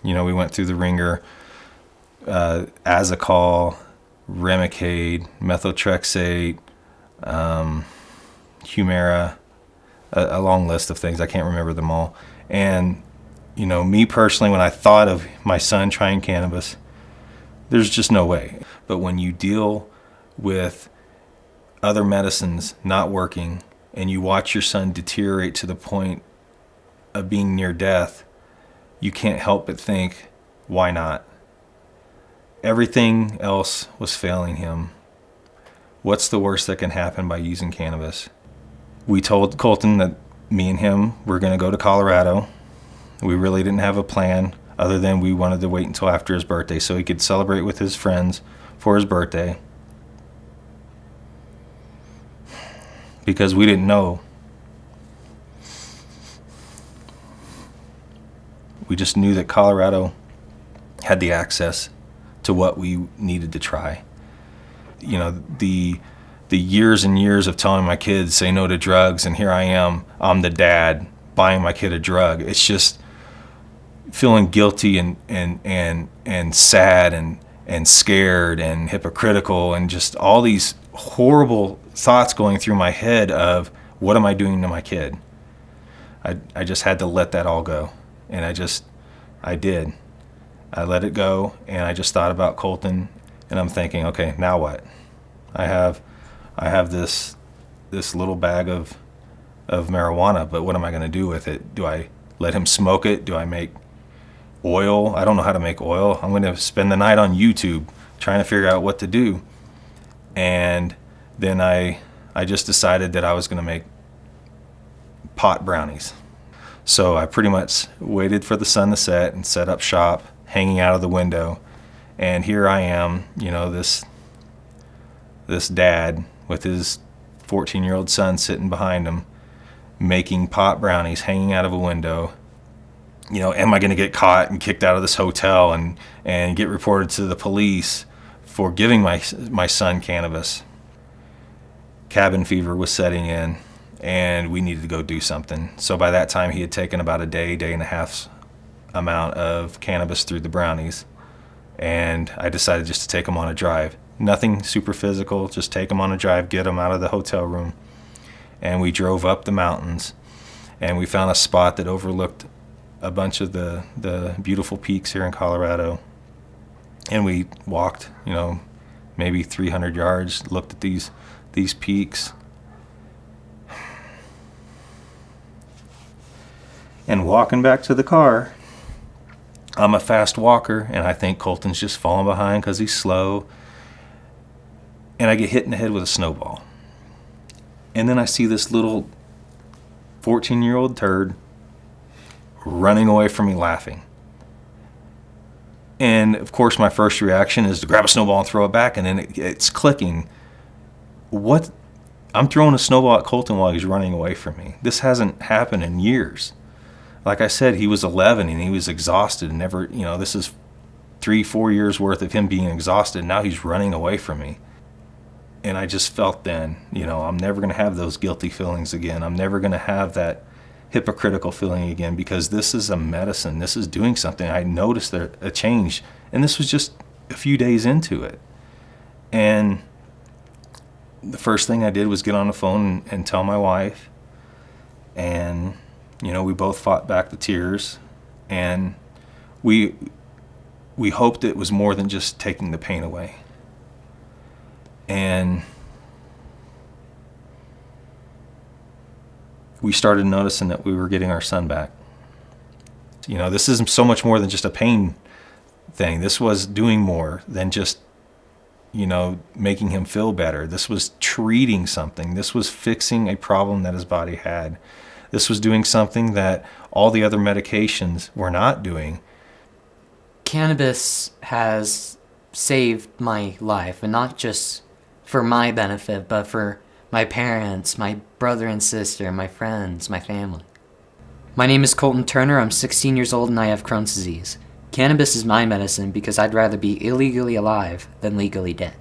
We went through the ringer, Azicol, Remicade, methotrexate, Humira, a long list of things. I can't remember them all. And, me personally, when I thought of my son trying cannabis, there's just no way. But when you deal with other medicines not working and you watch your son deteriorate to the point of being near death, you can't help but think, why not? Everything else was failing him. What's the worst that can happen by using cannabis? We told Colton that me and him were going to go to Colorado. We really didn't have a plan other than we wanted to wait until after his birthday so he could celebrate with his friends for his birthday. Because we didn't know. We just knew that Colorado had the access to what we needed to try. The years and years of telling my kids say no to drugs, and here I am, I'm the dad buying my kid a drug. It's just feeling guilty and sad and scared and hypocritical, and just all these horrible thoughts going through my head of, what am I doing to my kid? I just had to let that all go. And I did. I let it go, and I just thought about Colton, and I'm thinking, okay, now what? I have this little bag of marijuana, but what am I going to do with it? Do I let him smoke it? Do I make oil? I don't know how to make oil. I'm going to spend the night on YouTube trying to figure out what to do. And then I just decided that I was going to make pot brownies. So I pretty much waited for the sun to set and set up shop, hanging out of the window. And here I am, this dad with his 14-year-old son sitting behind him, making pot brownies, hanging out of a window. Am I going to get caught and kicked out of this hotel and get reported to the police for giving my son cannabis? Cabin fever was setting in, and we needed to go do something. So by that time, he had taken about a day and a half's amount of cannabis through the brownies, and I decided just to take him on a drive. Nothing super physical, just take him on a drive, get him out of the hotel room. And we drove up the mountains, and we found a spot that overlooked a bunch of the beautiful peaks here in Colorado. And we walked, maybe 300 yards, looked at these peaks. And walking back to the car, I'm a fast walker, and I think Colton's just falling behind because he's slow. And I get hit in the head with a snowball. And then I see this little 14-year-old turd running away from me laughing. And of course, my first reaction is to grab a snowball and throw it back, and then it's clicking. What? I'm throwing a snowball at Colton while he's running away from me. This hasn't happened in years. Like I said, he was 11 and he was exhausted and never, this is 3-4 years worth of him being exhausted. Now he's running away from me. And I just felt then, I'm never going to have those guilty feelings again. I'm never going to have that hypocritical feeling again, because this is a medicine. This is doing something. I noticed a change, and this was just a few days into it. And the first thing I did was get on the phone and tell my wife. And, we both fought back the tears, and we hoped it was more than just taking the pain away. And we started noticing that we were getting our son back. This is so much more than just a pain thing. This was doing more than just, making him feel better. This was treating something. This was fixing a problem that his body had. This was doing something that all the other medications were not doing. Cannabis has saved my life, and not just for my benefit, but for my parents, my brother and sister, my friends, my family. My name is Colton Turner. I'm 16 years old and I have Crohn's disease. Cannabis is my medicine because I'd rather be illegally alive than legally dead.